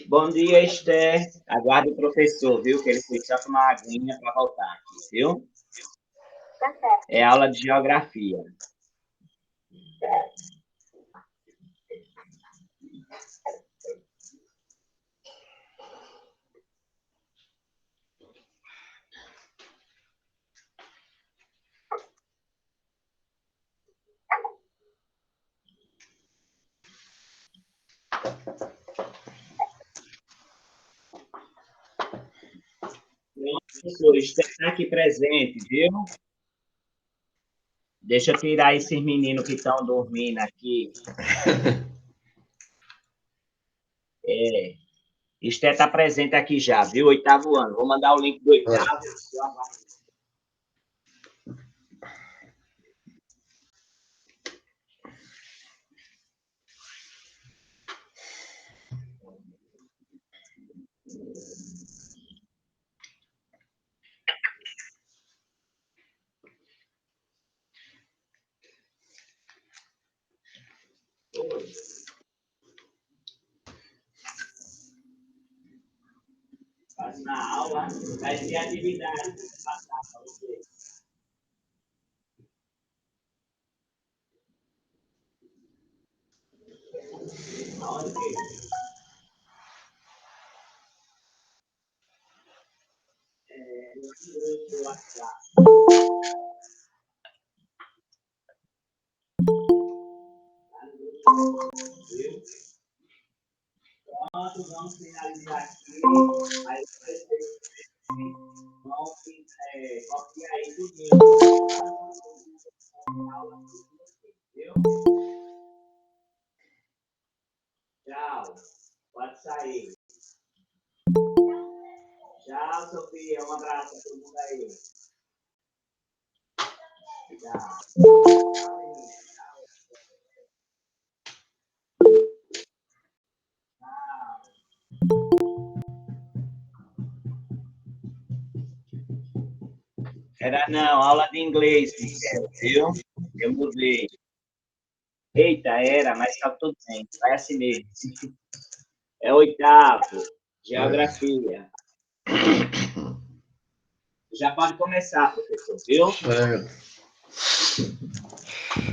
Bom dia, Esther. Aguarde o professor, viu? Que ele foi só tomar uma aguinha para voltar aqui, viu? Tá certo. É aula de geografia. Professor, Esther está aqui presente, viu? Deixa eu tirar esses meninos que estão dormindo aqui. Esther está presente aqui já, viu? Oitavo ano. Vou mandar o link do oitavo. Faz na aula, vai ter atividade para passar para vocês. Aonde que no WhatsApp. Viu? Pronto, vamos finalizar aqui. Aí vocês vão copiar aí tudinho. Viu? Tchau. Pode sair. Tchau, Sofia. Um abraço a todo mundo aí. Tchau. Era não, aula de inglês, viu? Eu mudei. Eita, era, mas tá tudo bem. Vai assim mesmo. É oitavo, geografia. Já pode começar, professor, viu? Certo.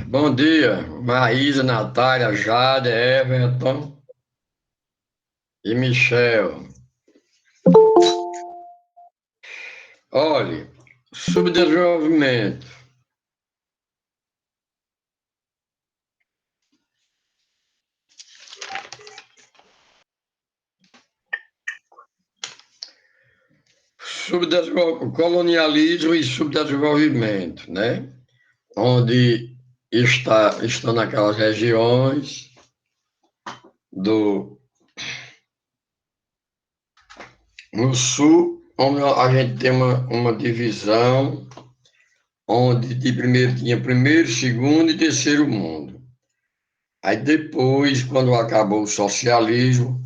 Bom dia, Maísa, Natália, Jade, Everton e Michel. Olhe, subdesenvolvimento. Colonialismo e subdesenvolvimento, né? Onde estão naquelas regiões no sul, onde a gente tem uma divisão onde tinha primeiro, segundo e terceiro mundo. Aí depois, quando acabou o socialismo,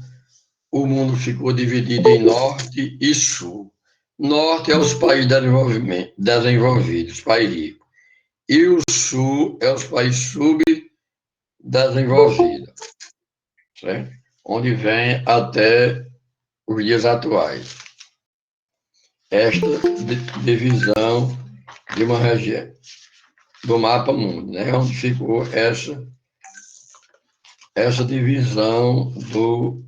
o mundo ficou dividido em norte e sul. Norte é os países desenvolvidos, os países ricos. E o sul é os países subdesenvolvidos, certo? Onde vem até os dias atuais. Esta divisão de uma região do mapa mundo, né? Onde ficou essa divisão do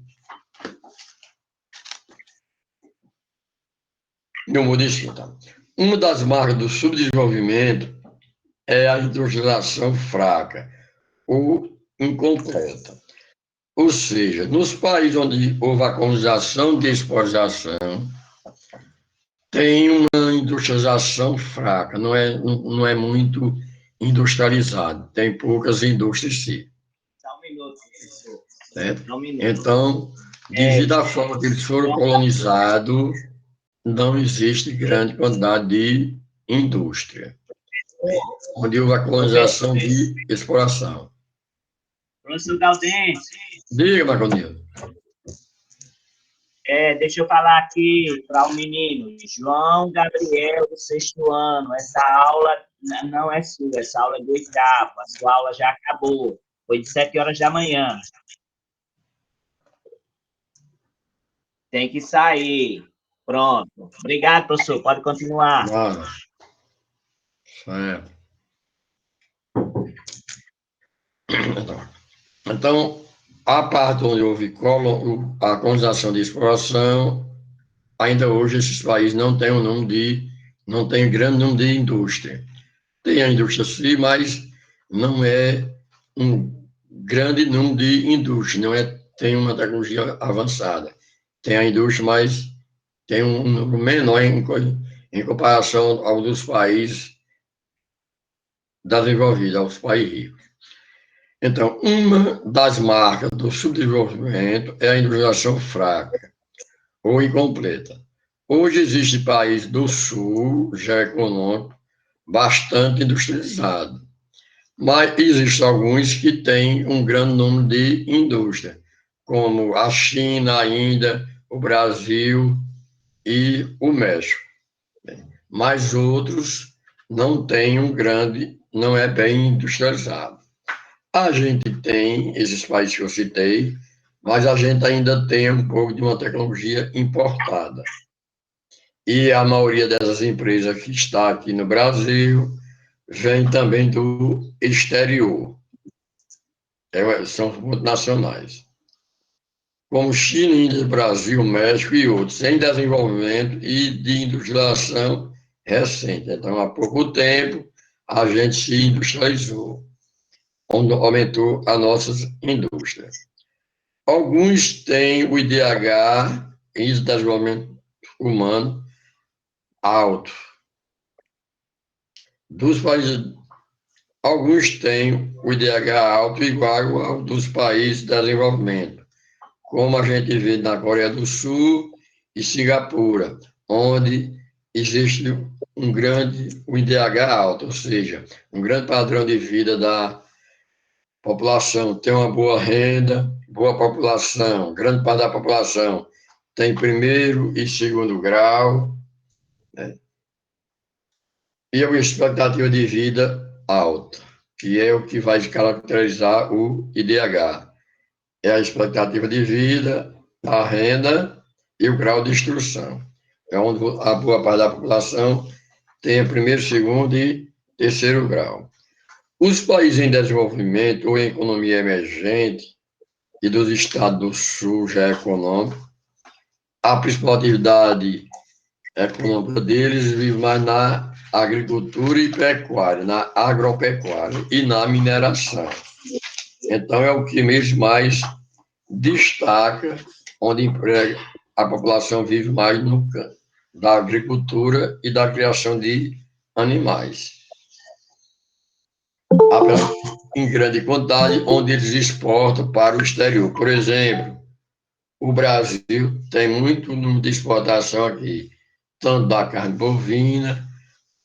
mundo distinto. Uma das marcas do subdesenvolvimento é a industrialização fraca ou incompleta. Ou seja, nos países onde houve a colonização de exportação, tem uma industrialização fraca, não é muito industrializado, tem poucas indústrias em si. Só um minuto, professor. Certo? Só um minuto. Então, devido à forma que eles foram colonizados, não existe grande quantidade de indústria, onde houve a colonização de exploração. Professor Gaudêncio. Diga, Marconildo. Deixa eu falar aqui para o menino, João Gabriel, do sexto ano. Essa aula não é sua, essa aula é do oitavo. A sua aula já acabou. Foi de 7 horas da manhã. Tem que sair. Pronto. Obrigado, professor. Pode continuar. Nada. Certo. Então, a parte onde houve a colonização de exploração, ainda hoje esses países não têm não tem grande número de indústria. Tem a indústria sim, mas não é um grande número de indústria, não é, tem uma tecnologia avançada. Tem a indústria, mas tem um número menor em comparação aos dos países desenvolvidos, aos países ricos. Então, uma das marcas do subdesenvolvimento é a industrialização fraca ou incompleta. Hoje existem países do sul, já econômico, bastante industrializados, mas existem alguns que têm um grande número de indústria, como a China, a Índia, o Brasil e o México. Mas outros não têm não é bem industrializado. A gente tem esses países que eu citei, mas a gente ainda tem um pouco de uma tecnologia importada. E a maioria dessas empresas que está aqui no Brasil vem também do exterior. São multinacionais. Como China, Índia, Brasil, México e outros, em desenvolvimento e de industrialização recente. Então, há pouco tempo, a gente se industrializou, onde aumentou as nossas indústrias. Alguns têm o IDH, Índice de Desenvolvimento Humano, alto. Dos países, alguns têm o IDH alto igual ao dos países de desenvolvimento, como a gente vê na Coreia do Sul e Singapura, onde existe um IDH alto, ou seja, um grande padrão de vida da população, tem uma boa renda, boa população, grande parte da população tem primeiro e segundo grau, né? E uma expectativa de vida alta, que é o que vai caracterizar o IDH. É a expectativa de vida, a renda e o grau de instrução. É onde a boa parte da população tem primeiro, segundo e terceiro grau. Os países em desenvolvimento ou em economia emergente e dos estados do sul já econômico, a principal atividade econômica deles vive mais na agricultura e pecuária, na agropecuária e na mineração. Então, é o que mesmo mais destaca, onde a população vive mais no campo da agricultura e da criação de animais. Em grande quantidade, onde eles exportam para o exterior. Por exemplo, o Brasil tem muito número de exportação aqui, tanto da carne bovina,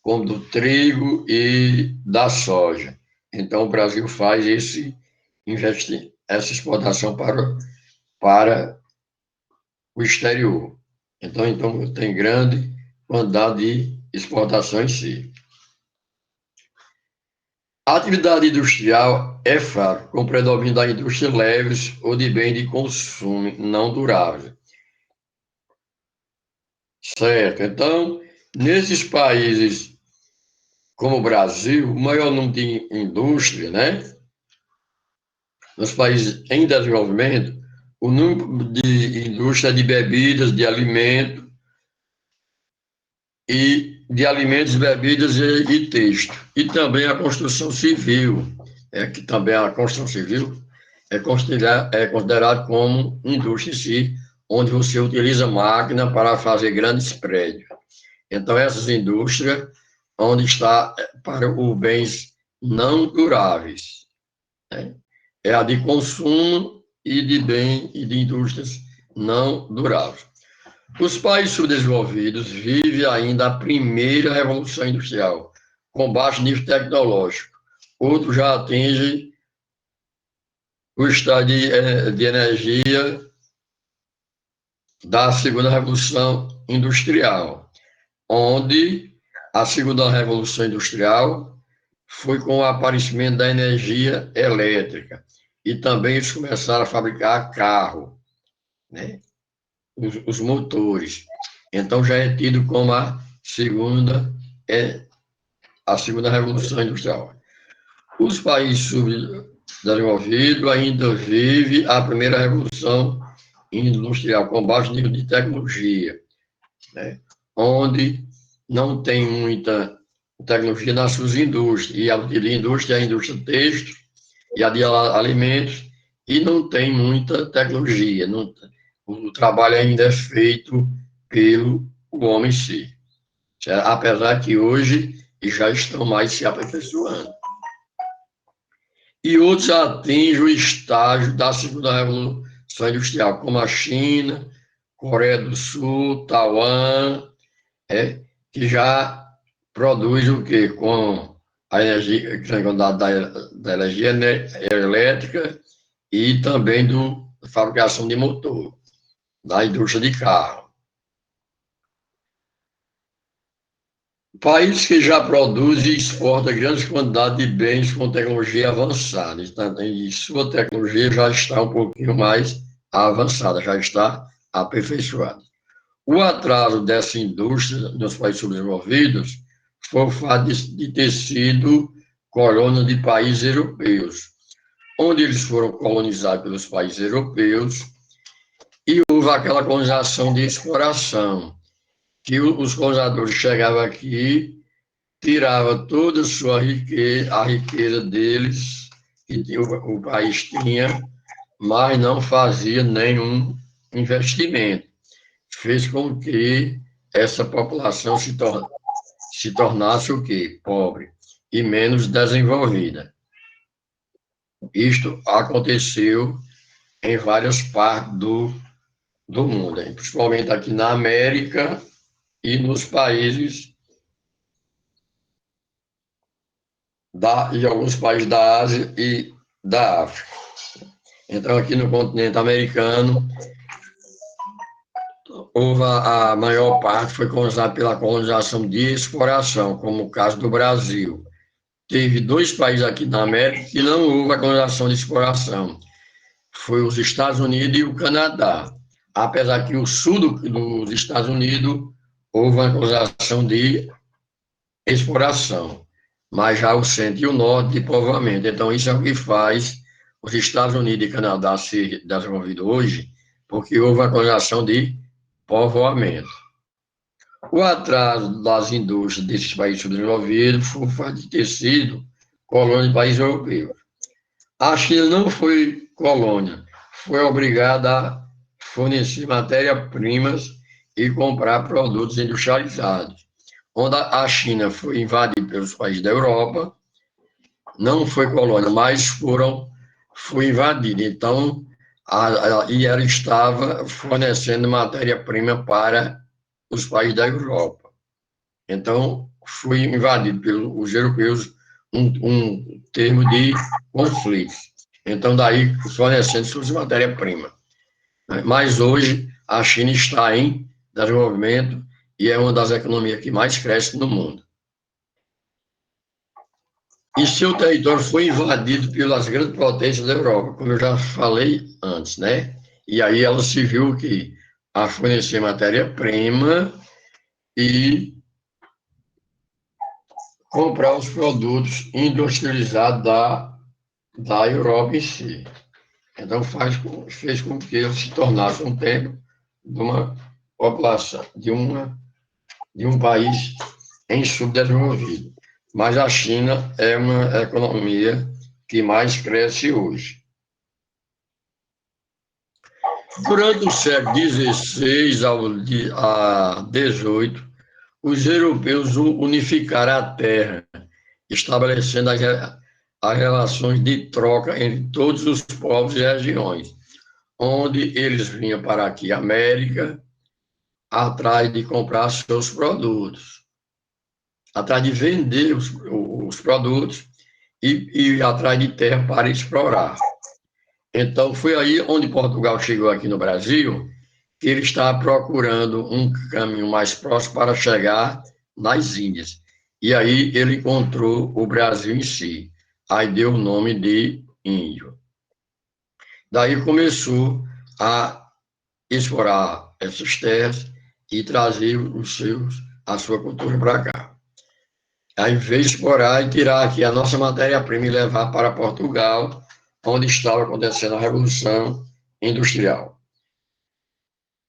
como do trigo e da soja. Então, o Brasil faz essa exportação para o exterior. Então, tem grande quantidade de exportação em si. A atividade industrial é fraca, com predomínio da indústria leves ou de bem de consumo não durável. Certo. Então, nesses países como o Brasil, o maior número de indústria, né? Nos países em desenvolvimento, o número de indústria de bebidas, de alimentos bebidas e texto. E também a construção civil, que também a construção civil é considerado como indústria em si, onde você utiliza máquina para fazer grandes prédios. Então, essas indústrias, onde está para os bens não duráveis, né? É a de consumo e de indústrias não duráveis. Os países subdesenvolvidos vivem ainda a primeira revolução industrial, com baixo nível tecnológico. Outros já atingem o estado de energia da segunda revolução industrial, onde a segunda revolução industrial foi com o aparecimento da energia elétrica, e também eles começaram a fabricar carro, né? os motores. Então, já é tido como a segunda revolução industrial. Os países subdesenvolvidos ainda vivem a primeira revolução industrial, com baixo nível de tecnologia, né? Onde não tem muita tecnologia nas suas indústrias, e a de indústria é a indústria têxtil e a de alimentos, e não tem muita tecnologia, o trabalho ainda é feito pelo homem em si, apesar que hoje já estão mais se aperfeiçoando. E outros atingem o estágio da segunda revolução industrial, como a China, Coreia do Sul, Taiwan, que já produz o quê? Com a energia, da energia elétrica e também da fabricação de motor, da indústria de carro. Países que já produzem e exportam grandes quantidades de bens com tecnologia avançada, e sua tecnologia já está um pouquinho mais avançada, já está aperfeiçoada. O atraso dessa indústria nos países subdesenvolvidos foi o fato de ter sido colônia de países europeus, onde eles foram colonizados pelos países europeus e houve aquela colonização de exploração, que os colonizadores chegavam aqui, tiravam toda a riqueza deles, que o país tinha, mas não fazia nenhum investimento. Fez com que essa população se tornasse o quê? Pobre e menos desenvolvida. Isto aconteceu em várias partes do mundo, principalmente aqui na América e nos países e alguns países da Ásia e da África. Então, aqui no continente americano, houve a maior parte foi colonizada pela colonização de exploração, como o caso do Brasil. Teve 2 países aqui na América que não houve a colonização de exploração. Foi os Estados Unidos e o Canadá. Apesar que o sul dos Estados Unidos houve uma colonização de exploração, mas já o centro e o norte de povoamento. Então, isso é o que faz os Estados Unidos e Canadá ser desenvolvido hoje, porque houve a colonização de povoamento. O atraso das indústrias desses países subdesenvolvidos foi o fato de ter sido colônia de países europeus. A China não foi colônia, foi obrigada a fornecer matérias-primas e comprar produtos industrializados. Onde a China foi invadida pelos países da Europa, não foi colônia, mas foi invadida. Então, e ela estava fornecendo matéria-prima para os países da Europa. Então, foi invadido pelos europeus um termo de conflito. Então, daí, fornecendo suas matérias-primas. Mas hoje, a China está em desenvolvimento e é uma das economias que mais cresce no mundo. E seu território foi invadido pelas grandes potências da Europa, como eu já falei antes, né? E aí ela se viu que a fornecer matéria-prima e comprar os produtos industrializados da Europa em si. Então, fez com que ele se tornasse um templo de uma população, de um país em subdesenvolvido. Mas a China é uma economia que mais cresce hoje. Durante o século XVI a XVIII, os europeus unificaram a terra, estabelecendo as relações de troca entre todos os povos e regiões, onde eles vinham para aqui, América, atrás de comprar seus produtos, atrás de vender os produtos e atrás de terra para explorar. Então, foi aí onde Portugal chegou aqui no Brasil, que ele estava procurando um caminho mais próximo para chegar nas Índias. E aí ele encontrou o Brasil em si. Aí deu o nome de índio. Daí começou a explorar essas terras e trazer a sua cultura para cá. Ao invés de explorar e tirar aqui a nossa matéria-prima e levar para Portugal, onde estava acontecendo a Revolução Industrial.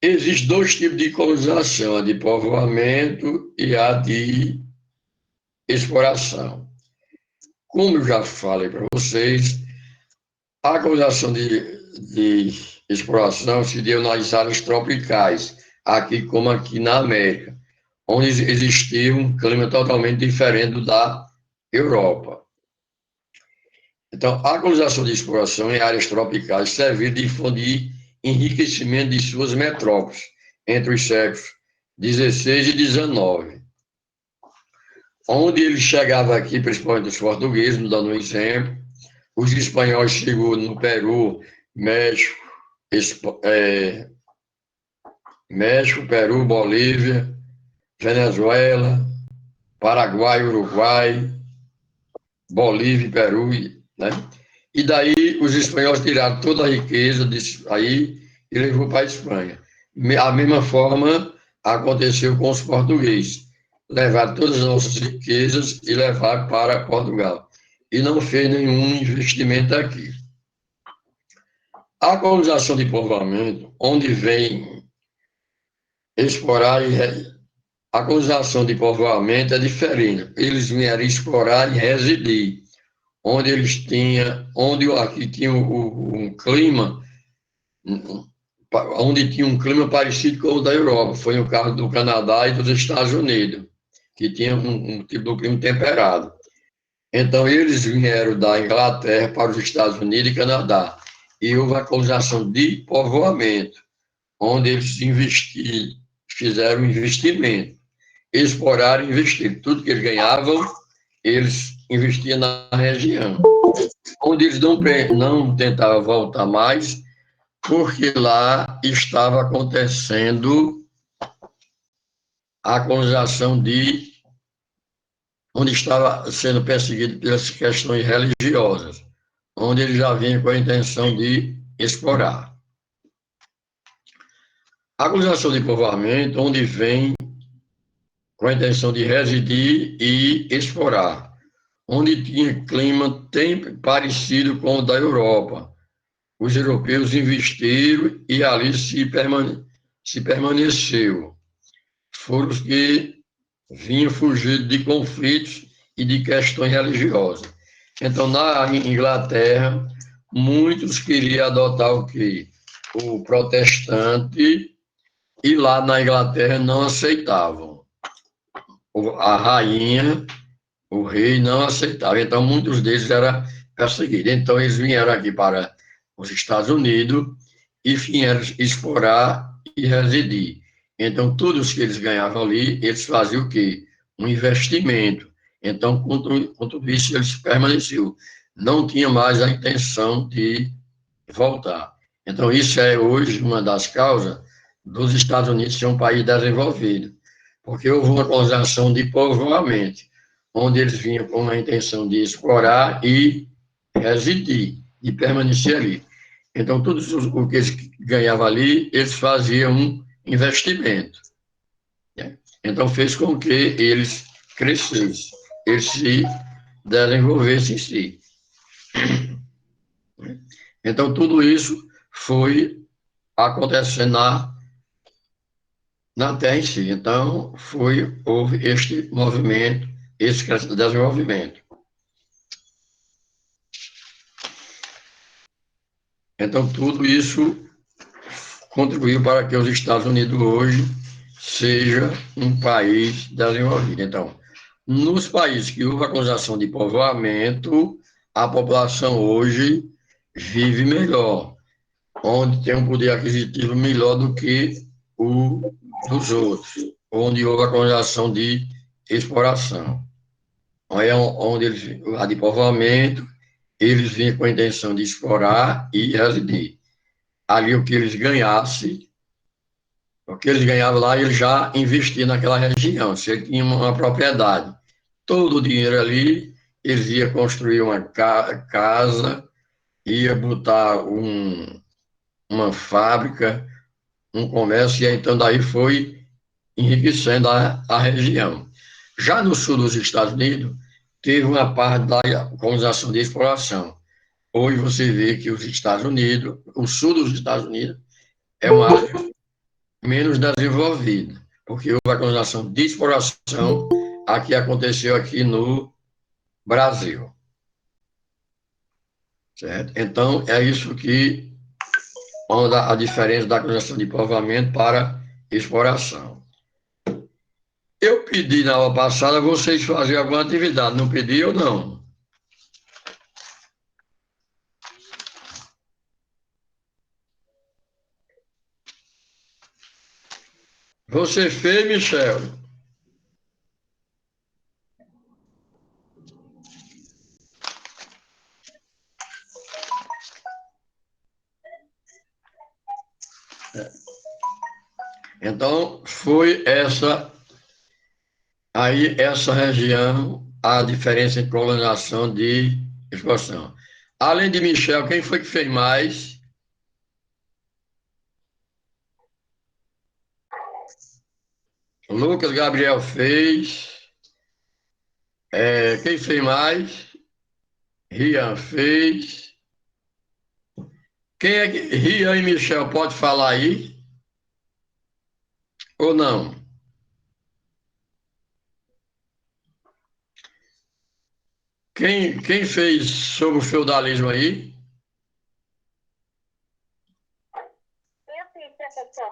Existem dois tipos de colonização, a de povoamento e a de exploração. Como eu já falei para vocês, a colonização de exploração se deu nas áreas tropicais, aqui como aqui na América, onde existia um clima totalmente diferente do da Europa. Então, a colonização de exploração em áreas tropicais serviu de fonte de enriquecimento de suas metrópoles entre os séculos XVI e XIX, onde ele chegava aqui, principalmente os portugueses, dando um exemplo, os espanhóis chegou no Peru, México, Peru, Bolívia, Venezuela, Paraguai, Uruguai, Bolívia e Peru, né? E daí os espanhóis tiraram toda a riqueza disso aí e levou para a Espanha. A mesma forma aconteceu com os portugueses. Levaram todas as nossas riquezas e levaram para Portugal. E não fez nenhum investimento aqui. A colonização de povoamento, onde vem explorar a colonização de povoamento é diferente. Eles vieram explorar e residir, onde aqui tinha um clima, onde tinha um clima parecido com o da Europa. Foi no caso do Canadá e dos Estados Unidos, que tinha um tipo de clima temperado. Então, eles vieram da Inglaterra para os Estados Unidos e Canadá. E houve a colonização de povoamento, onde eles fizeram investimento, exploraram e investiram. Tudo que eles ganhavam, eles investiam na região. Onde eles não tentavam voltar mais, porque lá estava acontecendo a colonização onde estava sendo perseguido pelas questões religiosas, onde ele já vinha com a intenção de explorar. A colonização de povoamento, onde vem com a intenção de residir e explorar, onde tinha clima parecido com o da Europa. Os europeus investiram e ali se permaneceu. Foram os que vinham fugindo de conflitos e de questões religiosas. Então, na Inglaterra, muitos queriam adotar o quê? O protestante, e lá na Inglaterra não aceitavam. A rainha, o rei não aceitava. Então, muitos deles eram perseguidos. Então, eles vieram aqui para os Estados Unidos e vieram explorar e residir. Então, todos que eles ganhavam ali, eles faziam o quê? Um investimento. Então, com tudo isso, eles permaneceram. Não tinha mais a intenção de voltar. Então, isso é hoje uma das causas dos Estados Unidos ser um país desenvolvido, porque houve uma colonização de povoamento, onde eles vinham com a intenção de explorar e residir, e permanecer ali. Então, tudo o que eles ganhavam ali, eles faziam um investimento. Né? Então, fez com que eles crescessem, eles se desenvolvessem em si. Então, tudo isso foi acontecendo na Terra em si. Então, houve este movimento, esse desenvolvimento. Então, tudo isso contribuiu para que os Estados Unidos hoje seja um país desenvolvido. Então, nos países que houve a colonização de povoamento, a população hoje vive melhor, onde tem um poder aquisitivo melhor do que o dos outros, onde houve a colonização de exploração. Onde a de povoamento, eles vinham com a intenção de explorar e residir. Ali o que eles ganhassem, o que eles ganhavam lá, eles já investiam naquela região. Se ele tinha uma propriedade, todo o dinheiro ali, eles iam construir uma casa, ia botar uma fábrica, um comércio, e então daí foi enriquecendo a região. Já no sul dos Estados Unidos, teve uma parte da colonização de exploração. Hoje você vê que os Estados Unidos, o sul dos Estados Unidos, é uma área menos desenvolvida, porque houve a colonização de exploração, a que aconteceu aqui no Brasil. Certo? Então, é isso que onda a diferença da colonização de povoamento para exploração. Eu pedi na aula passada vocês fazerem alguma atividade, não pedi ou não? Você fez, Michel? Então, foi essa região, a diferença em colonização de exploração. Além de Michel, quem foi que fez mais? Lucas Gabriel fez. Quem fez mais? Rian fez. Quem é que. Rian e Michel, pode falar aí? Ou não? Quem fez sobre o feudalismo aí? Eu fiz, professor.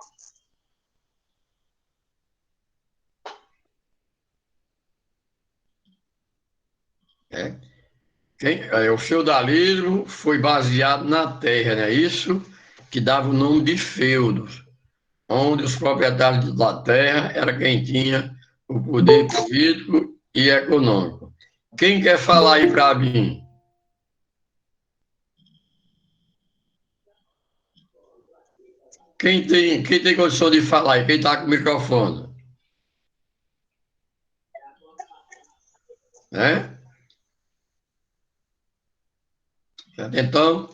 O feudalismo foi baseado na terra, não é isso? Que dava o nome de feudos, onde os proprietários da terra era quem tinha o poder político e econômico. Quem quer falar aí para mim? Quem tem condição de falar aí? Quem está com o microfone? Né? Então,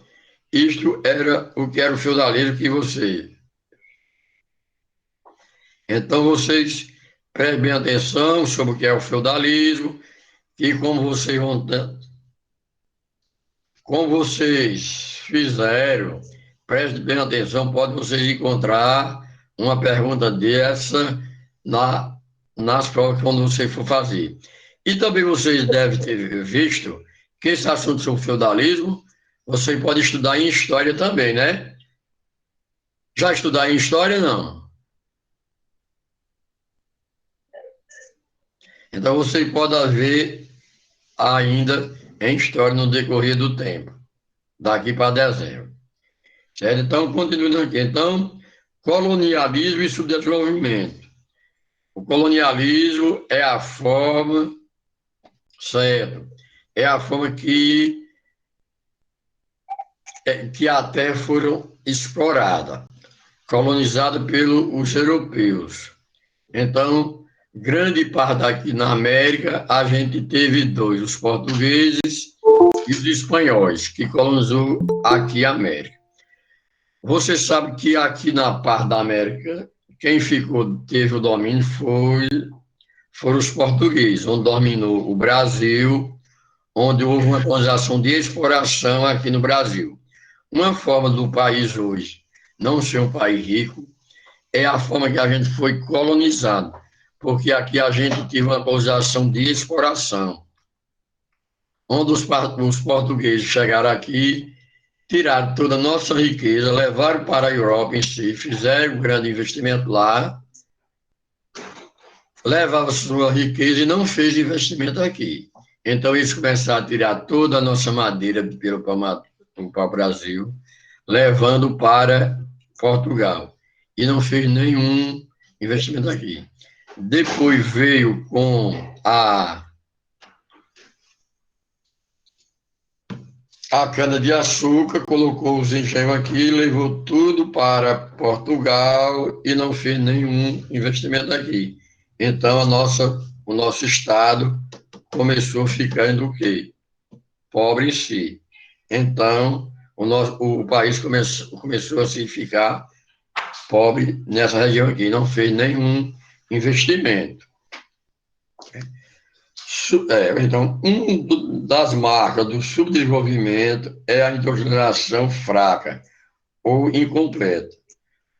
isto era o que era o feudalismo que você. Então, vocês prestem atenção sobre o que é o feudalismo e como vocês fizeram, prestem bem atenção, pode vocês encontrar uma pergunta dessa nas provas quando você for fazer. E também vocês devem ter visto que esse assunto sobre feudalismo, você pode estudar em história também, né? Já estudar em história, não? Então você pode ver ainda em história no decorrer do tempo, daqui para dezembro. Certo? Então, continuando aqui. Então, colonialismo e subdesenvolvimento. O colonialismo é a forma, certo? É a forma que a terra foram explorada, colonizada pelos europeus. Então, grande parte aqui na América, a gente teve dois, os portugueses e os espanhóis, que colonizou aqui a América. Você sabe que aqui na parte da América, quem teve o domínio foram os portugueses, onde dominou o Brasil, onde houve uma colonização de exploração aqui no Brasil. Uma forma do país hoje não ser um país rico é a forma que a gente foi colonizado, porque aqui a gente teve uma colonização de exploração, onde os portugueses chegaram aqui, tiraram toda a nossa riqueza, levaram para a Europa em si, fizeram um grande investimento lá, levavam sua riqueza e não fez investimento aqui. Então, eles começaram a tirar toda a nossa madeira para o Brasil, levando para Portugal. E não fez nenhum investimento aqui. Depois veio com a cana-de-açúcar, colocou os engenhos aqui, levou tudo para Portugal e não fez nenhum investimento aqui. Então, o nosso estado começou ficando o quê? Pobre em si. Então, o país começou a se ficar pobre nessa região aqui, não fez nenhum investimento. Então, das marcas do subdesenvolvimento é a industrialização fraca ou incompleta.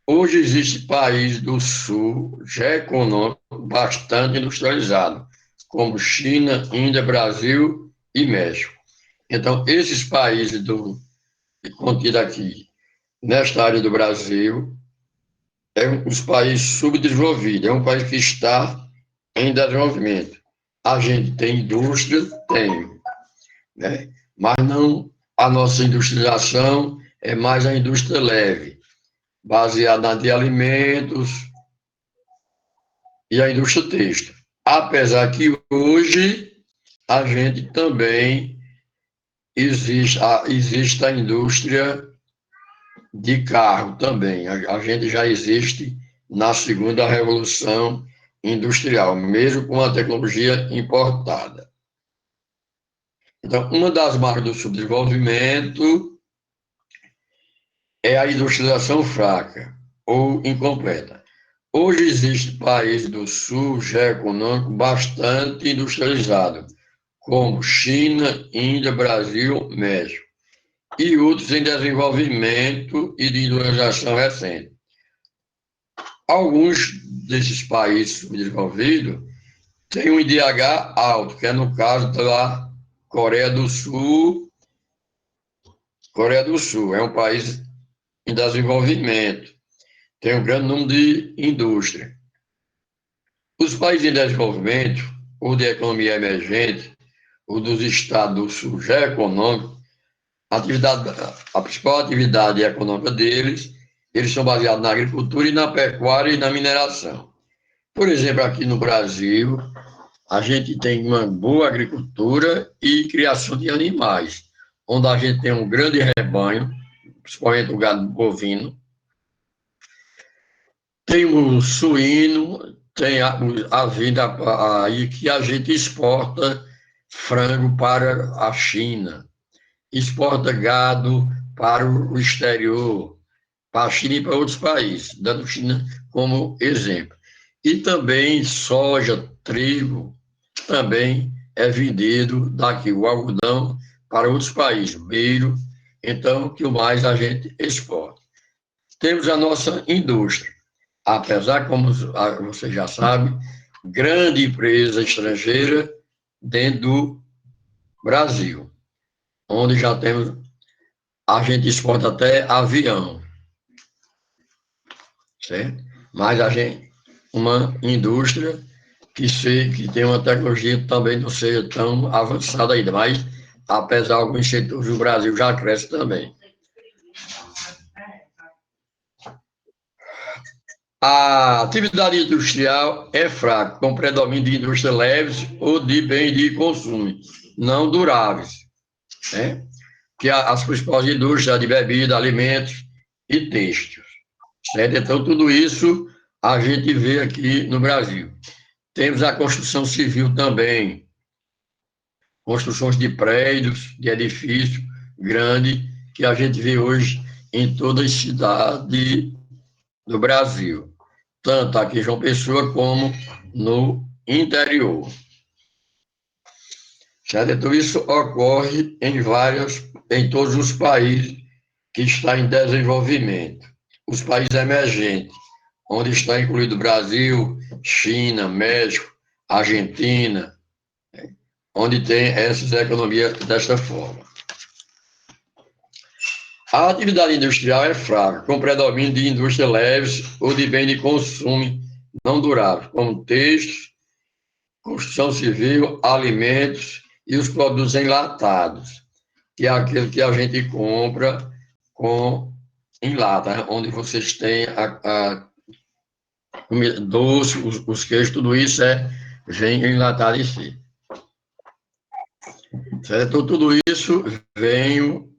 Hoje existe países do sul já econômico bastante industrializado, como China, Índia, Brasil e México. Então, esses países contidos aqui, nesta área do Brasil, é um dos países subdesenvolvidos, é um país que está em desenvolvimento. A gente tem indústria? Tem, né? Mas não, a nossa industrialização é mais a indústria leve, baseada de alimentos e a indústria têxtil. Apesar que hoje a gente também existe a indústria de carro também. A gente já existe na segunda revolução industrial, mesmo com a tecnologia importada. Então, uma das marcas do subdesenvolvimento é a industrialização fraca ou incompleta. Hoje existe países do sul já econômico bastante industrializado, como China, Índia, Brasil, México, e outros em desenvolvimento e de industrialização recente. Alguns desses países subdesenvolvidos têm um IDH alto, que é no caso da Coreia do Sul. Coreia do Sul é um país em desenvolvimento, tem um grande número de indústria. Os países em desenvolvimento, ou de economia emergente, ou dos estados do sul já econômico, a principal atividade econômica deles, eles são baseados na agricultura e na pecuária e na mineração. Por exemplo, aqui no Brasil, a gente tem uma boa agricultura e criação de animais, onde a gente tem um grande rebanho, principalmente o gado bovino, tem o suíno, tem a vida aí que a gente exporta frango para a China, exporta gado para o exterior, para a China e para outros países, dando China como exemplo. E também soja, trigo, também é vendido daqui, o algodão, para outros países, milho, então, o que mais a gente exporta. Temos a nossa indústria, apesar, como você já sabe, grande empresa estrangeira dentro do Brasil, onde já temos, a gente exporta até avião, certo? Mas a gente, uma indústria que tem uma tecnologia também não seja tão avançada ainda, mas apesar de alguns setores do Brasil já cresce também. A atividade industrial é fraca, com predomínio de indústrias leves ou de bens de consumo, não duráveis, né? Que as principais indústrias de bebida, alimentos e têxteis, certo? Então, tudo isso a gente vê aqui no Brasil. Temos a construção civil também, construções de prédios, de edifícios grandes, que a gente vê hoje em todas as cidades do Brasil, tanto aqui em João Pessoa como no interior. Certo? Então, isso ocorre em todos os países que estão em desenvolvimento. Os países emergentes, onde está incluído Brasil, China, México, Argentina, onde tem essas economias desta forma. A atividade industrial é fraca, com predomínio de indústrias leves ou de bens de consumo não duráveis, como têxteis, construção civil, alimentos e os produtos enlatados, que é aquele que a gente compra em lata, onde vocês têm a comida doce, os queijos, tudo isso vem enlatado em si. Certo? Então, tudo isso vem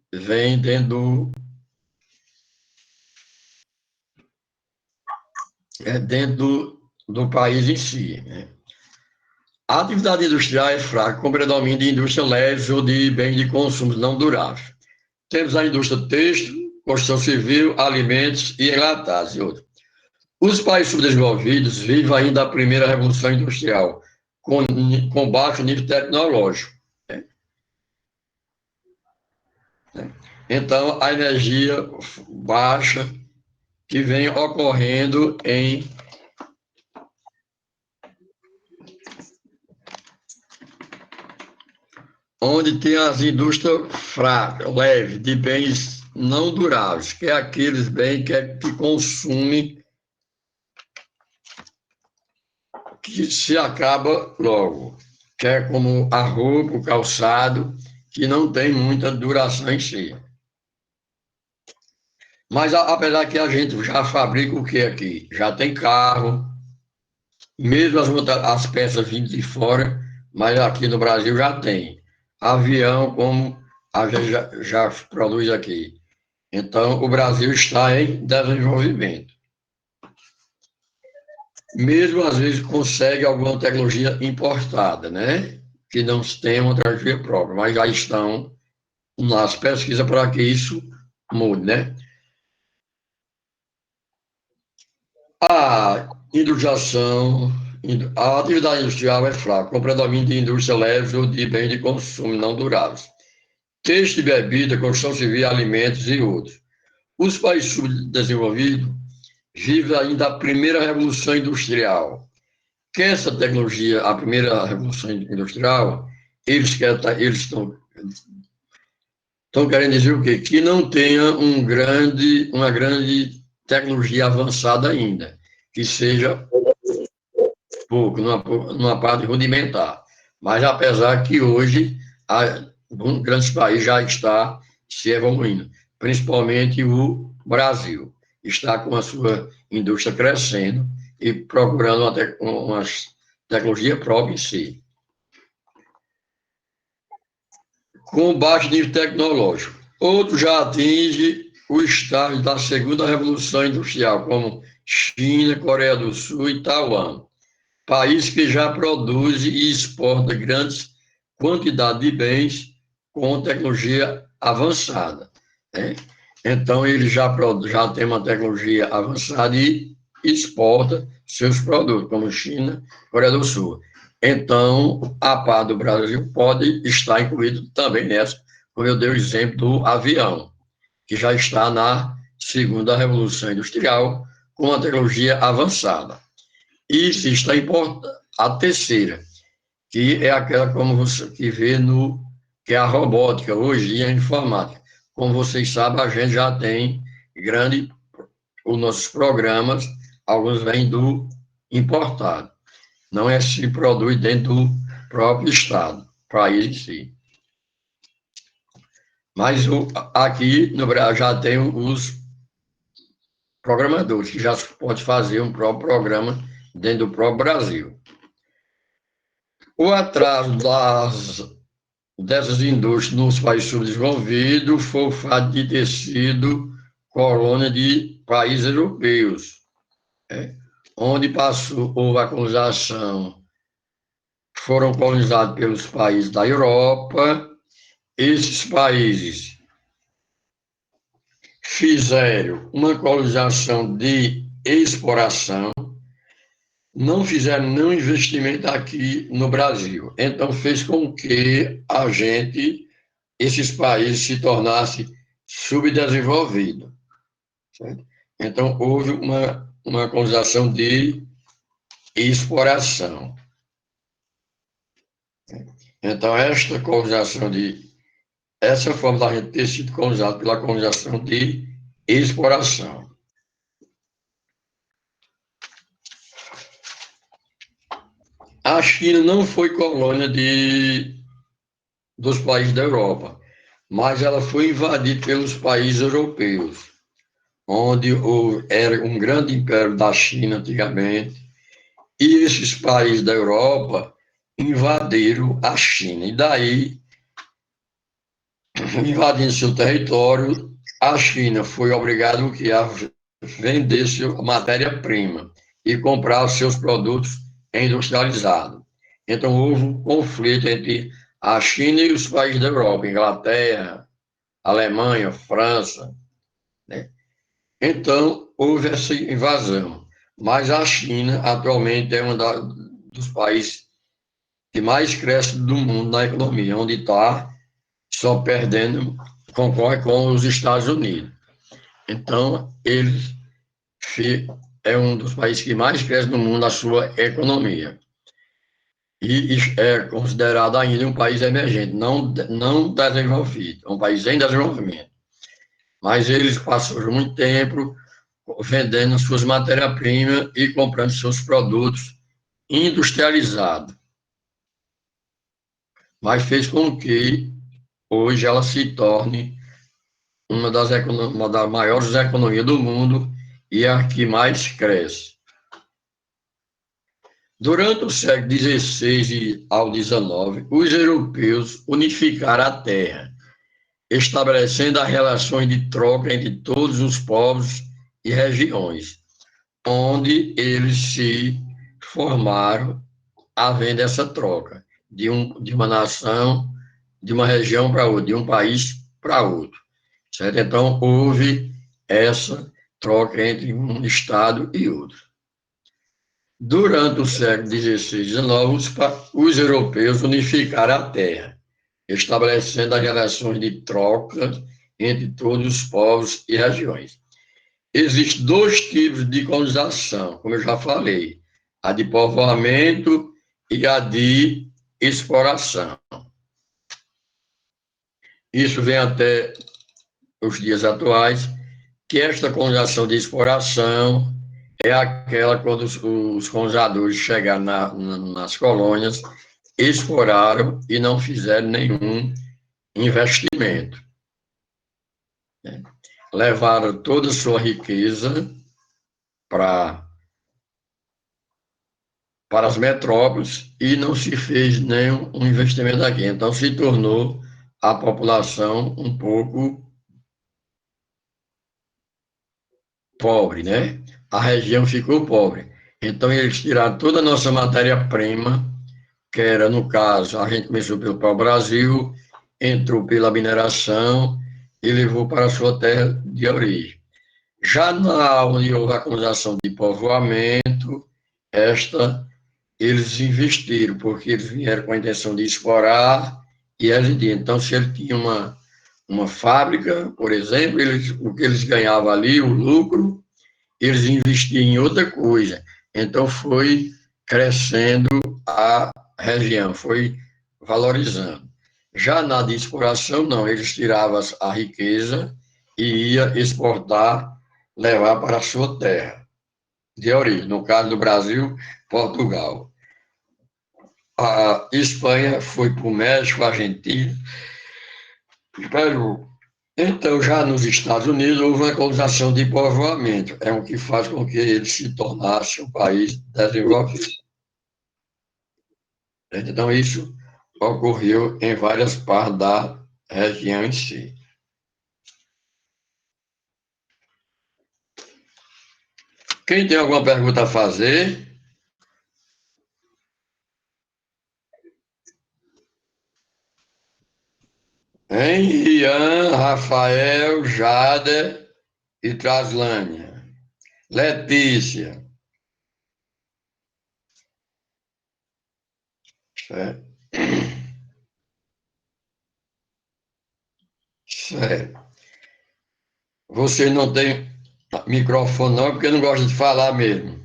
dentro do país em si, né? A atividade industrial é fraca, com predomínio de indústria leve ou de bens de consumo não duráveis. Temos a indústria têxtil, construção civil, alimentos e enlatados e outros. Os países subdesenvolvidos vivem ainda a primeira revolução industrial, com baixo nível tecnológico. Então, a energia baixa que vem ocorrendo onde tem as indústrias fracas, leves, de bens não duráveis, que é aqueles bens que consumem, que se acaba logo, que é como a roupa, o calçado, que não tem muita duração em si. Mas apesar que a gente já fabrica o que aqui? Já tem carro, mesmo as peças vindo de fora, mas aqui no Brasil já tem. Avião, como a gente já produz aqui. Então, o Brasil está em desenvolvimento. Mesmo, às vezes, consegue alguma tecnologia importada, né? Que não tem uma tecnologia própria, mas já estão nas pesquisas para que isso mude, né? A industrialização, a atividade industrial é fraca, com predomínio de indústria leve ou de bens de consumo não duráveis. Texto e bebida, construção civil, alimentos e outros. Os países subdesenvolvidos vivem ainda a primeira revolução industrial. Que essa tecnologia, a primeira revolução industrial, eles estão querendo dizer o quê? Que não tenha uma grande tecnologia avançada ainda, que seja pouco, numa parte rudimentar. Mas apesar que hoje grandes países já está se evoluindo, principalmente o Brasil, está com a sua indústria crescendo e procurando uma tecnologia própria em si. Com baixo nível tecnológico. Outro já atinge o estágio da segunda revolução industrial, como China, Coreia do Sul e Taiwan, país que já produz e exporta grandes quantidades de bens com tecnologia avançada. Né? Então, ele já tem uma tecnologia avançada e exporta seus produtos, como China, Coreia do Sul. Então, a parte do Brasil pode estar incluído também nessa, como eu dei o exemplo do avião, que já está na segunda revolução industrial, com a tecnologia avançada. E está importante a terceira, que é aquela como você que vê que é a robótica hoje e a informática. Como vocês sabem, a gente já tem os nossos programas, alguns vêm do importado. Não é se produz dentro do próprio estado, país em si. Mas aqui no Brasil já tem os programadores, que já pode fazer um próprio programa dentro do próprio Brasil. O atraso dessas indústrias nos países subdesenvolvidos foi o fato de ter sido colônia de países europeus, onde houve a colonização, foram colonizados pelos países da Europa. Esses países fizeram uma colonização de exploração, não fizeram nenhum investimento aqui no Brasil. Então, fez com que esses países se tornassem subdesenvolvidos. Certo? Então, houve uma colonização de exploração. Então, essa forma da gente ter sido colonizado pela colonização de exploração. A China não foi colônia dos países da Europa, mas ela foi invadida pelos países europeus, onde era um grande império da China antigamente, e esses países da Europa invadiram a China. E daí, invadindo seu território, a China foi obrigada a vender sua matéria-prima e comprar os seus produtos industrializados. Então, houve um conflito entre a China e os países da Europa, Inglaterra, Alemanha, França. né? Então, houve essa invasão. Mas a China, atualmente, é dos países que mais cresce do mundo na economia, onde está só perdendo, concorre com os Estados Unidos. Então, é um dos países que mais cresce no mundo na sua economia. E é considerado ainda um país emergente, não desenvolvido, é um país em desenvolvimento. Mas eles passaram muito tempo vendendo suas matérias-primas e comprando seus produtos industrializados. Mas fez com que hoje ela se torne uma das maiores economias do mundo e a que mais cresce. Durante o século XVI ao XIX, os europeus unificaram a terra, estabelecendo as relações de troca entre todos os povos e regiões, onde eles se formaram havendo essa troca de uma nação, de uma região para outra, de um país para outro. Certo? Então, houve essa troca entre um Estado e outro. Durante o século XVI e XIX, os europeus unificaram a terra, estabelecendo as relações de troca entre todos os povos e regiões. Existem dois tipos de colonização, como eu já falei, a de povoamento e a de exploração. Isso vem até os dias atuais, que esta colonização de exploração é aquela quando os colonizadores chegaram nas colônias, exploraram e não fizeram nenhum investimento. Né? Levaram toda a sua riqueza para as metrópoles e não se fez nenhum investimento aqui. Então, se tornou a população um pouco pobre, né? A região ficou pobre. Então, eles tiraram toda a nossa matéria-prima, que era, no caso, a gente começou pelo pau-brasil, entrou pela mineração e levou para a sua terra de origem. Já na onde houve a colonização de povoamento, eles investiram, porque eles vieram com a intenção de explorar e residir. Então, se ele tinha uma fábrica, por exemplo, o que eles ganhavam ali, o lucro, eles investiam em outra coisa. Então, foi crescendo a região, foi valorizando. Já na de exploração, não, eles tiravam a riqueza e ia exportar, levar para a sua terra de origem, no caso do Brasil, Portugal. A Espanha foi para o México, Argentina, Peru. Então, já nos Estados Unidos, houve uma colonização de povoamento, é o que faz com que ele se tornasse um país desenvolvido. Então, isso ocorreu em várias partes da região em si. Quem tem alguma pergunta a fazer? Hein? Ian, Rafael, Jader e Traslânia. Letícia. Certo. Certo. Você não tem microfone não, porque não gosta de falar mesmo.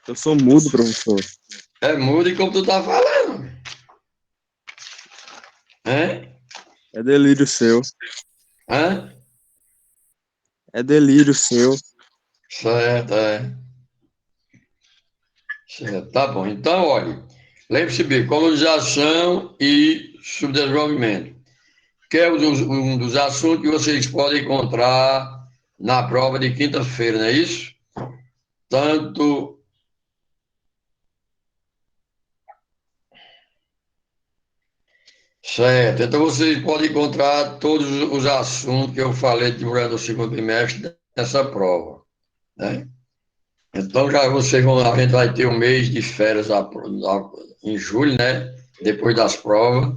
Eu sou mudo, professor. É mudo e como tu tá falando. Hein? É delírio seu. Hã? É delírio seu. Certo, é. Certo, tá bom. Então, olha, lembre-se bem, colonização e subdesenvolvimento, que é um dos assuntos que vocês podem encontrar na prova de quinta-feira, não é isso? Tanto certo. Então, vocês podem encontrar todos os assuntos que eu falei durante o segundo trimestre dessa prova, né? Então, a gente vai ter um mês de férias em julho, né? Depois das provas.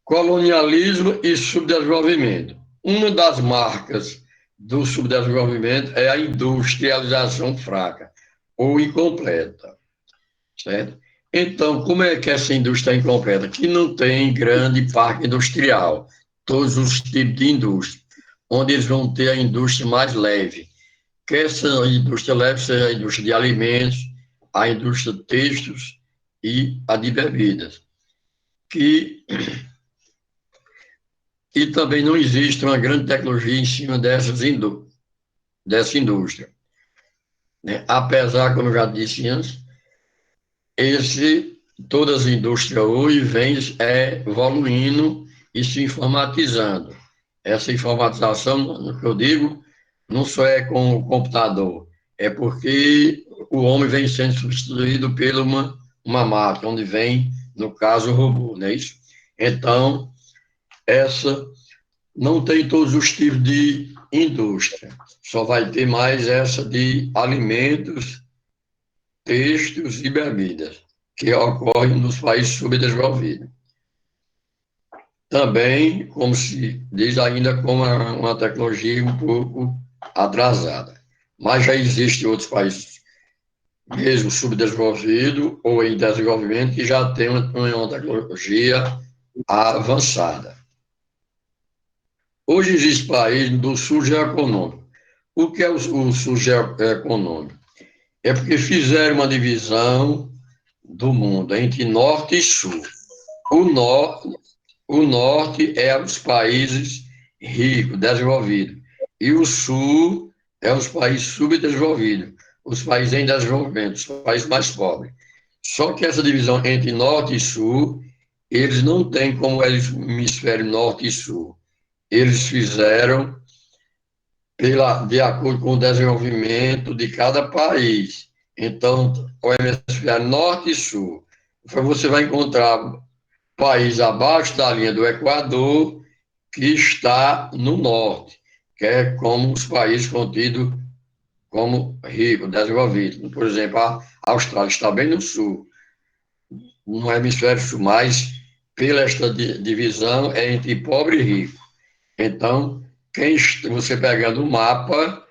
Colonialismo e subdesenvolvimento. Uma das marcas do subdesenvolvimento é a industrialização fraca ou incompleta, certo? Então, como é que essa indústria é incompleta? Que não tem grande parque industrial, todos os tipos de indústria, onde eles vão ter a indústria mais leve, que essa indústria leve seja a indústria de alimentos, a indústria de textos e a de bebidas, que e também não existe uma grande tecnologia em cima dessa indústria, né? Apesar, como eu já disse antes, todas as indústrias hoje vêm evoluindo e se informatizando. Essa informatização, no que eu digo, não só é com o computador, é porque o homem vem sendo substituído por uma máquina, onde vem, no caso, o robô, não é isso? Então, essa não tem todos os tipos de indústria, só vai ter mais essa de alimentos, textos e bebidas, que ocorrem nos países subdesenvolvidos. Também, como se diz, ainda com uma tecnologia um pouco atrasada. Mas já existem outros países, mesmo subdesenvolvidos ou em desenvolvimento, que já têm uma tecnologia avançada. Hoje existe país do sul geoeconômico. O que é o sul geoeconômico? É porque fizeram uma divisão do mundo entre norte e sul. O, no, o norte é os países ricos, desenvolvidos, e o sul é os países subdesenvolvidos, os países em desenvolvimento, os países mais pobres. Só que essa divisão entre norte e sul, eles não têm como eles hemisfério norte e sul. Eles fizeram de acordo com o desenvolvimento de cada país. Então, o hemisfério norte e sul. Então, você vai encontrar país abaixo da linha do Equador que está no norte, que é como os países contidos como ricos, desenvolvidos. Por exemplo, a Austrália está bem no sul, no hemisfério sul, mas pela esta divisão é entre pobre e rico. Então, você pegando o mapa,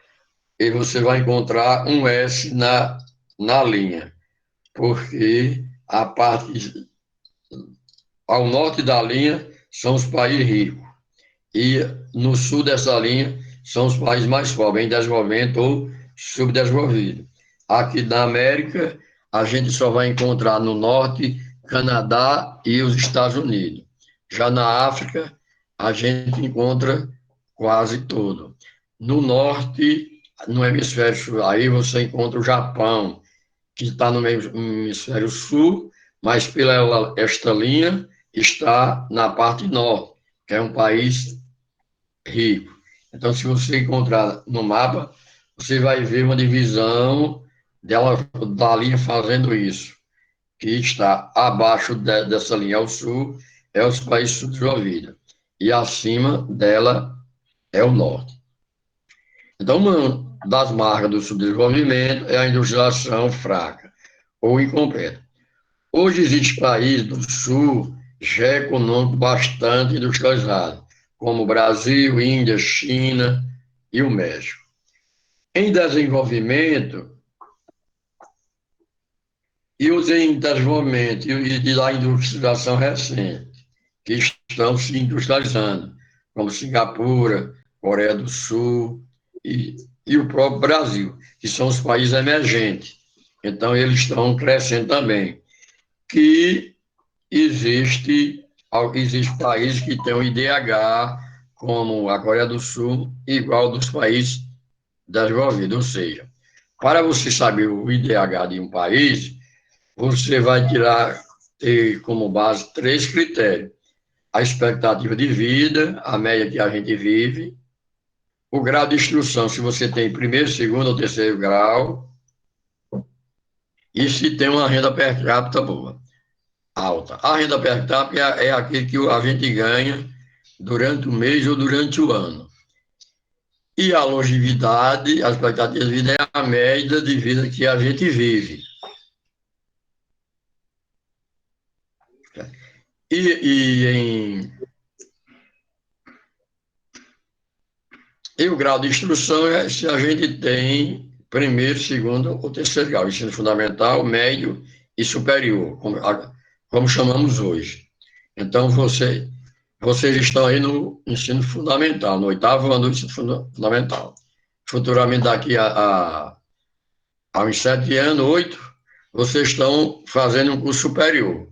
e você vai encontrar um S na linha, porque a parte ao norte da linha são os países ricos, e no sul dessa linha são os países mais pobres, em desenvolvimento ou subdesenvolvido. Aqui na América, a gente só vai encontrar no norte Canadá e os Estados Unidos. Já na África, a gente encontra quase todo. No norte, no hemisfério sul, aí você encontra o Japão, que está no hemisfério sul, mas pela esta linha está na parte norte, que é um país rico. Então, se você encontrar no mapa, você vai ver uma divisão da linha fazendo isso, que está abaixo dessa linha ao sul, é os países subdesenvolvidos, e acima dela é o norte. Então, uma das marcas do subdesenvolvimento é a industrialização fraca ou incompleta. Hoje existe países do sul já econômico bastante industrializado, como o Brasil, Índia, China e o México. Em desenvolvimento, e os em desenvolvimento e da industrialização recente, que estão se industrializando, como Singapura, Coreia do Sul e o próprio Brasil, que são os países emergentes. Então, eles estão crescendo também. Que existe países que têm o IDH, como a Coreia do Sul, igual dos países desenvolvidos. Ou seja, para você saber o IDH de um país, você vai ter como base 3 critérios: a expectativa de vida, a média que a gente vive, o grau de instrução, se você tem primeiro, segundo ou terceiro grau, e se tem uma renda per capita boa, alta. A renda per capita é aquele que a gente ganha durante o mês ou durante o ano. E a longevidade, a expectativa de vida é a média de vida que a gente vive. E E o grau de instrução é se a gente tem primeiro, segundo ou terceiro grau, ensino fundamental, médio e superior, como chamamos hoje. Então, vocês estão aí no ensino fundamental, no 8º ano do ensino fundamental. Futuramente, daqui a uns 7 anos, 8, vocês estão fazendo um curso superior.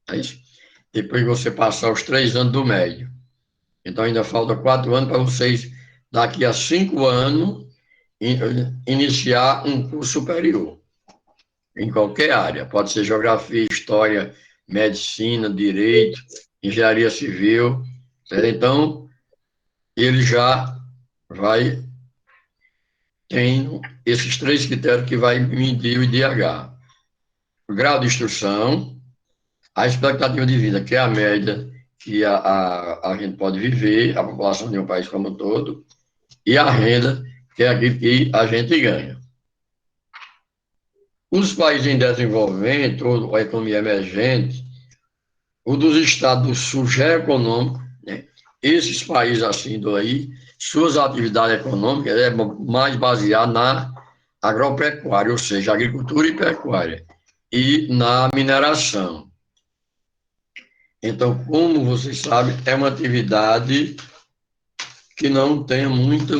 É isso? Depois você passar os 3 anos do médio. Então, ainda falta 4 anos para vocês, daqui a 5 anos, iniciar um curso superior, em qualquer área. Pode ser geografia, história, medicina, direito, engenharia civil. Certo? Então, ele já vai tem esses 3 critérios que vai medir o IDH. O grau de instrução, a expectativa de vida, que é a média que a gente pode viver, a população de um país como um todo, e a renda, que é aquilo que a gente ganha. Os países em desenvolvimento, ou a economia emergente, o dos estados do sul já é econômico, né? Esses países assim daí, suas atividades econômicas é mais baseada na agropecuária, ou seja, agricultura e pecuária, e na mineração. Então, como vocês sabem, é uma atividade que não tem muito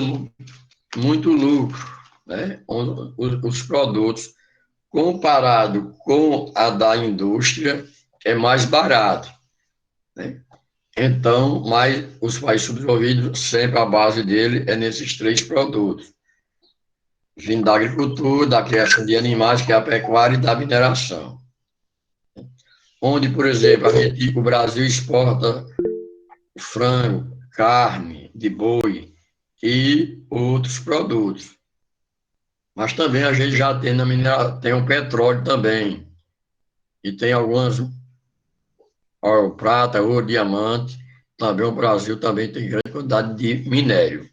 lucro, né? Os produtos, comparado com a da indústria, é mais barato, né? Então, mas os países subdesenvolvidos, sempre a base dele é nesses 3 produtos, vindo da agricultura, da criação de animais, que é a pecuária, e da mineração. Onde, por exemplo, o Brasil exporta frango, carne de boi e outros produtos. Mas também a gente já tem tem o petróleo também, e tem algumas, prata, ouro, diamante, também o Brasil também tem grande quantidade de minério.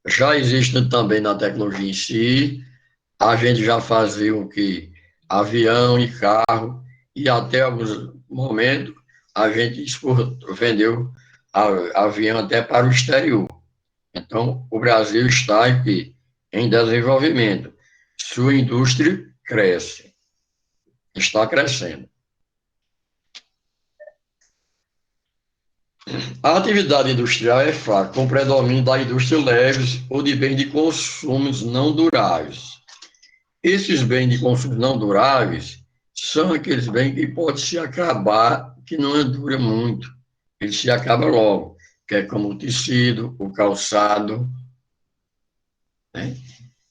Já existe também na tecnologia em si, a gente já fazia o que? Avião e carro, e até alguns momentos a gente vendeu avião até para o exterior. Então, o Brasil está aqui em desenvolvimento. Sua indústria cresce, está crescendo. A atividade industrial é fraca, com predomínio da indústria leves ou de bens de consumos não duráveis. Esses bens de consumo não duráveis são aqueles bens que podem se acabar, que não dura muito. Ele se acaba logo, que é como o tecido, o calçado, né?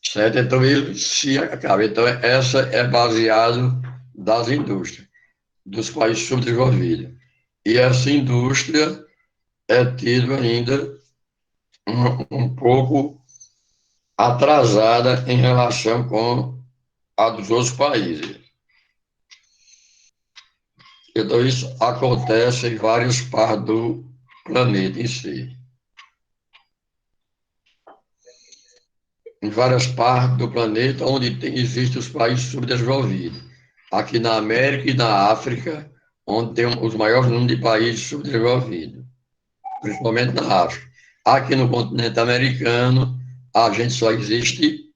Certo? Então, ele se acaba. Então, essa é baseado das indústrias, dos países subdesenvolvidos. E essa indústria é tido ainda um pouco atrasada em relação com a dos outros países. Então, isso acontece em várias partes do planeta em si. Em várias partes do planeta onde existem os países subdesenvolvidos. Aqui na América e na África, onde tem os maiores números de países subdesenvolvidos, principalmente na África. Aqui no continente americano, a gente só existe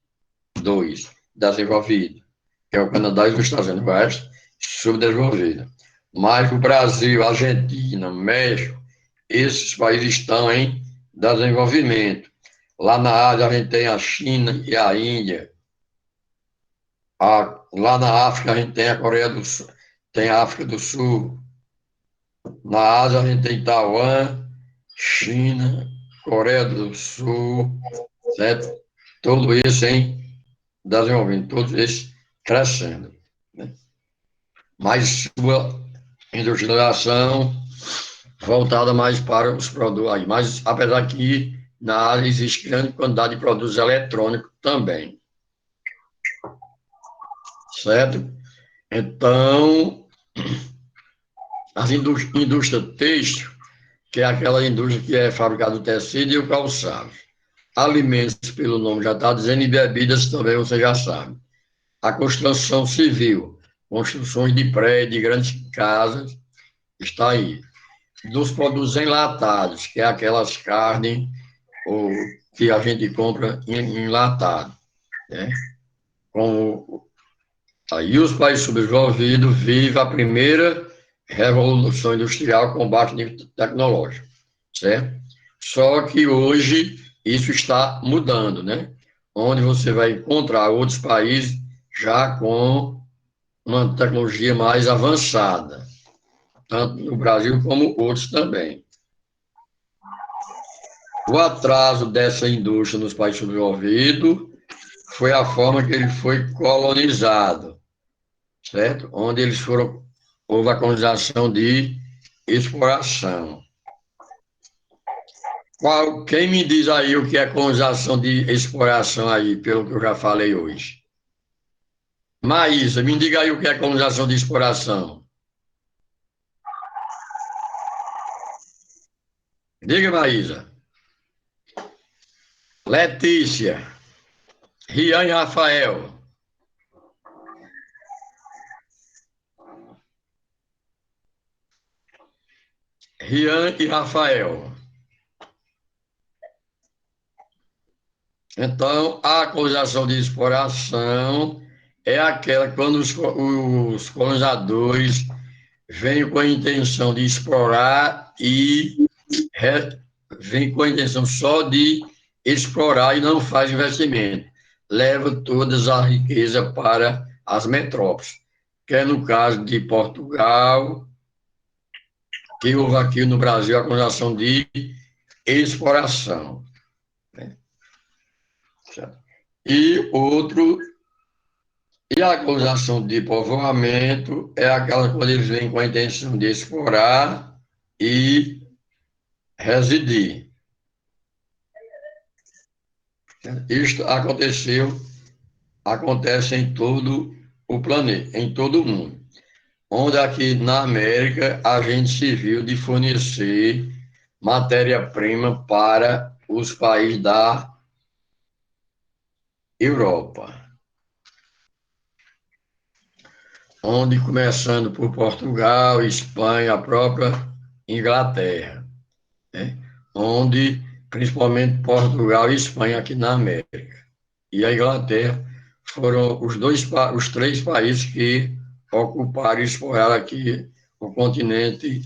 2 desenvolvidos, que é o Canadá e os Estados Unidos, o resto subdesenvolvido. Mas o Brasil, a Argentina, México, esses países estão em desenvolvimento. Lá na Ásia, a gente tem a China e a Índia. Lá na África, a gente tem a Coreia do Sul, tem a África do Sul. Na Ásia, a gente tem Taiwan, China, Coreia do Sul, certo? Tudo isso em desenvolvimento, todos esses crescendo, né? Mas sua industrialização voltada mais para os produtos aí. Mas, apesar que na área existe grande quantidade de produtos eletrônicos também. Certo? Então, as indústria têxtil, que é aquela indústria que é fabricada o tecido e o calçado. Alimentos, pelo nome já está dizendo, e bebidas também você já sabe. A construção civil, construções de prédios, de grandes casas, está aí. Dos produtos enlatados, que é aquelas carnes o que a gente compra enlatado, né? Como aí os países subdesenvolvidos vivem a primeira revolução industrial com baixo nível tecnológico, certo? Só que hoje isso está mudando, né? Onde você vai encontrar outros países já com uma tecnologia mais avançada, tanto no Brasil como outros também. O atraso dessa indústria nos países subdesenvolvidos foi a forma que ele foi colonizado, certo? Onde eles foram, houve a colonização de exploração. Quem me diz aí o que é colonização de exploração aí, pelo que eu já falei hoje? Maísa, me diga aí o que é colonização de exploração. Diga, Maísa. Letícia, Rian e Rafael. Rian e Rafael. Então, a colonização de exploração é aquela quando os colonizadores vêm com a intenção de explorar e vêm com a intenção só de explorar e não faz investimento. Leva todas as riquezas para as metrópoles, que é no caso de Portugal, que houve aqui no Brasil a colonização de exploração. Né? E outro, e a colonização de povoamento é aquela quando eles vêm com a intenção de explorar e residir. Isto acontece em todo o planeta, em todo o mundo. Onde aqui na América a gente se viu de fornecer matéria-prima para os países da Europa. Onde, começando por Portugal, Espanha, a própria Inglaterra, né? Onde, principalmente Portugal e Espanha aqui na América. E a Inglaterra foram os três países que ocuparam e exploraram aqui o continente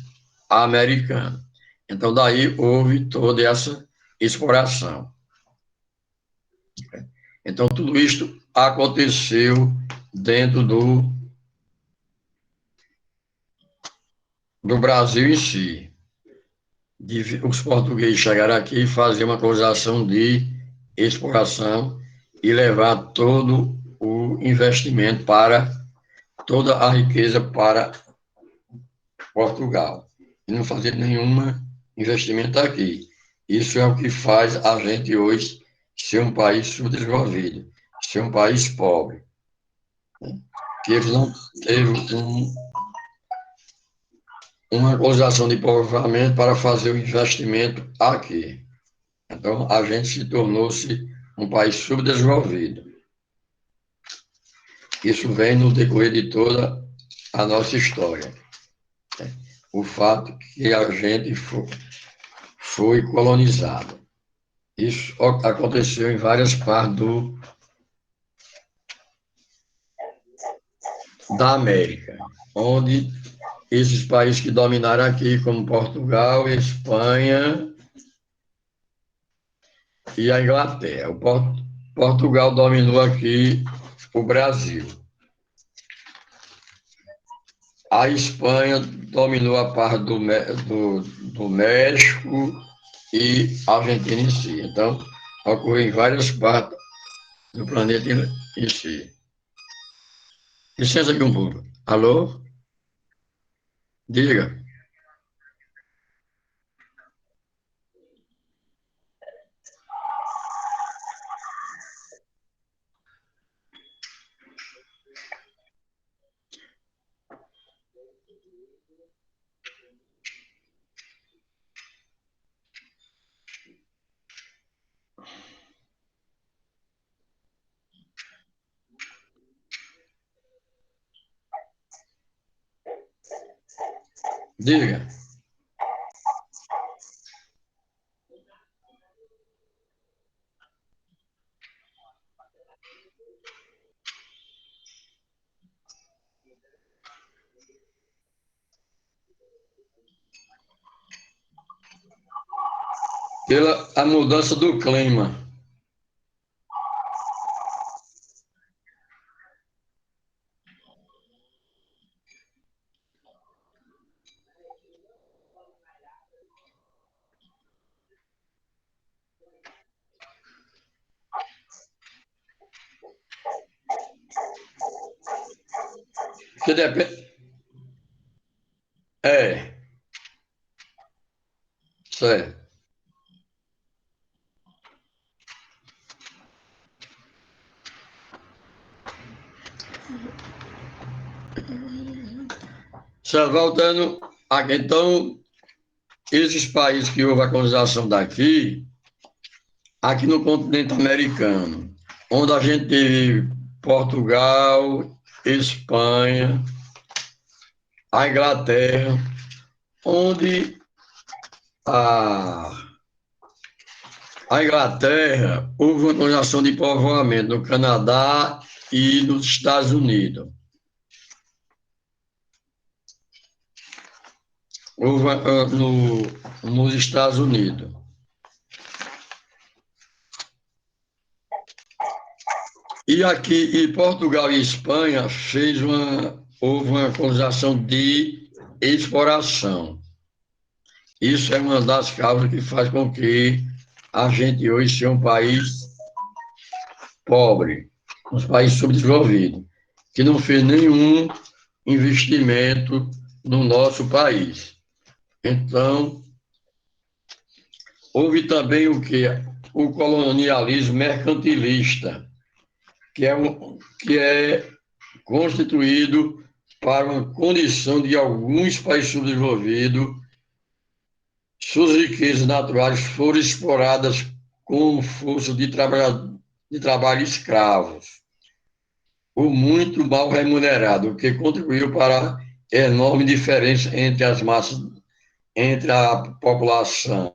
americano. Então, daí houve toda essa exploração. Então, tudo isto aconteceu dentro do Brasil em si. Os portugueses chegaram aqui e faziam uma colonização de exploração e levar todo o investimento para toda a riqueza para Portugal. E não fazer nenhum investimento aqui. Isso é o que faz a gente hoje ser um país subdesenvolvido, ser um país pobre. Né? Que eles não teve uma colonização de povoamento para fazer o investimento aqui. Então, a gente se tornou-se um país subdesenvolvido. Isso vem no decorrer de toda a nossa história. O fato que a gente foi colonizado. Isso aconteceu em várias partes da América, onde esses países que dominaram aqui, como Portugal, Espanha e a Inglaterra. Portugal dominou aqui o Brasil. A Espanha dominou a parte do México e a Argentina em si. Então, ocorreu em várias partes do planeta em si. Licença aqui um pouco. Alô? Diga. Diga. Pela a mudança do clima. Que depende. É, certo. Só voltando aqui, então, esses países que houve a colonização daqui, aqui no continente americano, onde a gente teve Portugal, Espanha, a Inglaterra, onde a, a Inglaterra houve uma colonização de povoamento no Canadá e nos Estados Unidos. Houve nos Estados Unidos. E aqui, e Portugal e Espanha houve uma colonização de exploração. Isso é uma das causas que faz com que a gente hoje seja um país pobre, um país subdesenvolvido, que não fez nenhum investimento no nosso país. Então, houve também o que? O colonialismo mercantilista, que é constituído para uma condição de alguns países subdesenvolvidos, suas riquezas naturais foram exploradas como força de trabalho escravos, ou muito mal remunerado, o que contribuiu para a enorme diferença entre as massas, entre a população,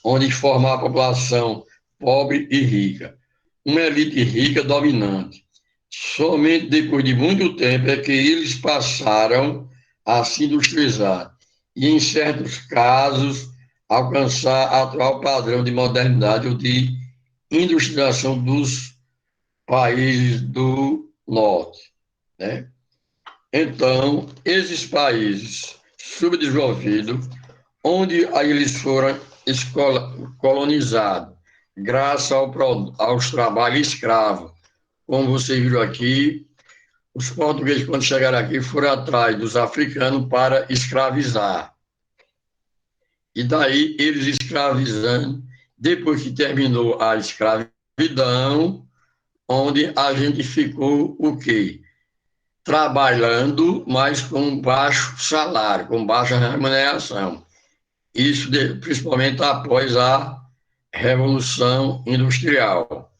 onde formava a população pobre e rica. Uma elite rica dominante. Somente depois de muito tempo é que eles passaram a se industrializar e, em certos casos, alcançar atual padrão de modernidade ou de industrialização dos países do norte, né? Então, esses países subdesenvolvidos, onde eles foram colonizados, graças aos trabalhos escravos, como você viu aqui, os portugueses, quando chegaram aqui, foram atrás dos africanos para escravizar. E daí, eles escravizando, depois que terminou a escravidão, onde a gente ficou o quê? Trabalhando, mas com baixo salário, com baixa remuneração. Isso principalmente após a Revolução Industrial.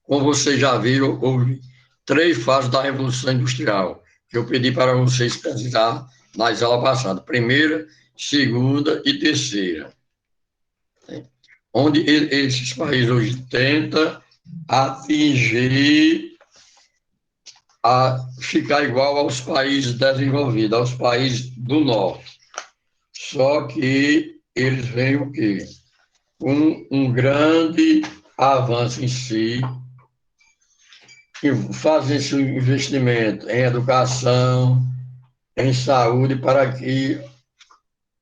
Como vocês já viram, houve 3 fases da Revolução Industrial, que eu pedi para vocês pesquisar nas aulas passadas. Primeira, segunda e terceira. Onde esses países hoje tentam atingir a ficar igual aos países desenvolvidos, aos países do norte. Só que eles veem o quê? Um grande avanço em si, e fazem esse investimento em educação, em saúde, para que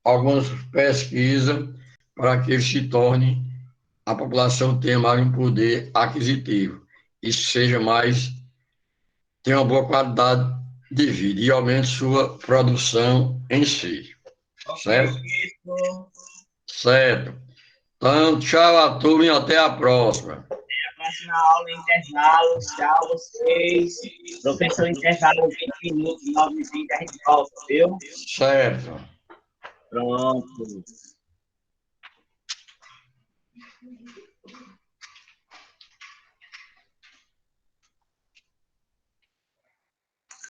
algumas pesquisas, para que se torne, a população tenha mais um poder aquisitivo e seja mais, tenha uma boa qualidade de vida e aumente sua produção em si. Certo? Certo. Então, tchau a turma e até a próxima. Próxima aula intervalo. Tchau, vocês. Professor, intervalo 20 minutos, 9h30 a gente volta, viu? Certo. Pronto.